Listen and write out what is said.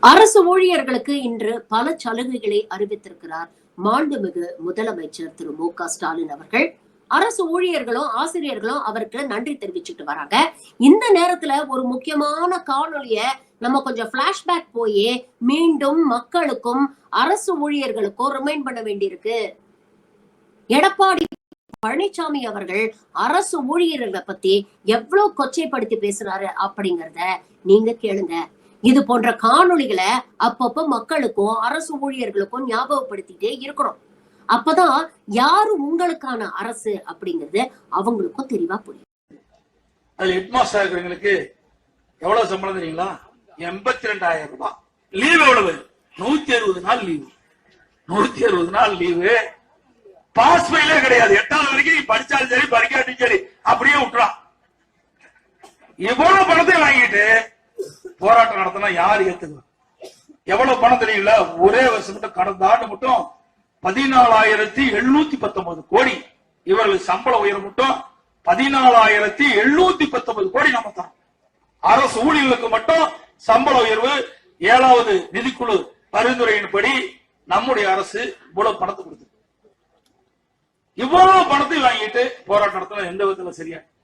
அரசு ஊழியர்களுக்கு இன்று பல சலுகைகளை அறிவித்திருக்கிறார் மாண்புமிகு முதலமைச்சர் திரு மு.க.ஸ்டாலின் அவர்கள். அரசு ஊழியர்களும் ஆசிரியர்களும் அவருக்கு நன்றி தெரிவிச்சுட்டு வராங்க. இந்த நேரத்துல ஒரு முக்கியமான காணொலிய நம்ம கொஞ்சம் பிளாஷ்பேக் போய் மீண்டும் மக்களுக்கும் அரசு ஊழியர்களுக்கும் ரிமைண்ட் பண்ண வேண்டியிருக்கு. எடப்பாடி பழனிசாமி அவர்கள் அரசு ஊழியர்களை பத்தி எவ்வளவு கொச்சைப்படுத்தி பேசுறாரு அப்படிங்கறத நீங்க கேளுங்க. இது போன்ற காணொளிகளை அப்பப்ப மக்களுக்கும் அரசு ஊழியர்களுக்கும் ஞாபகப்படுத்திட்டே இருக்கணும். அப்பதான் யாரு உங்களுக்கான அரசு அப்படிங்கிறது அவங்களுக்கும் தெளிவா புரியும். அது ஹெட்மாஸ்டர் இருக்கிறவங்களுக்கு எவ்வளவு சம்பளம் தெரியுங்களா? 82,000 ரூபாய். லீவ் எவ்வளவு? 160 நாள் லீவு. 160 நாள் லீவு. பாஸ் ஃபெயிலே கிடையாது. 8வது வரைக்கும் நீ படிச்சாலும் சரி படிக்காட்டியும் சரி அப்படியே விட்டுறான். இவ்வளவு பணத்தை வாங்கிட்டு போராட்டம் நடத்தினா யாரு ஏத்துக்கலாம்? எவ்வளவு பணம் தெரியல. ஒரே வருஷம் மட்டும் கடந்த ஆண்டு மட்டும் 14,719 கோடி. இவர்கள் சம்பள உயர்வு மட்டும் 14,719 கோடி நம்ம தான். அரசு ஊழியர்களுக்கு மட்டும் சம்பள உயர்வு 7வது நிதிக்குழு பரிந்துரையின்படி நம்முடைய அரசு இவ்வளவு பணத்தை கொடுத்து இவ்வளவு பணத்தை வாங்கிட்டு போராட்டம் நடத்தினா எந்த விதத்துல சரியா?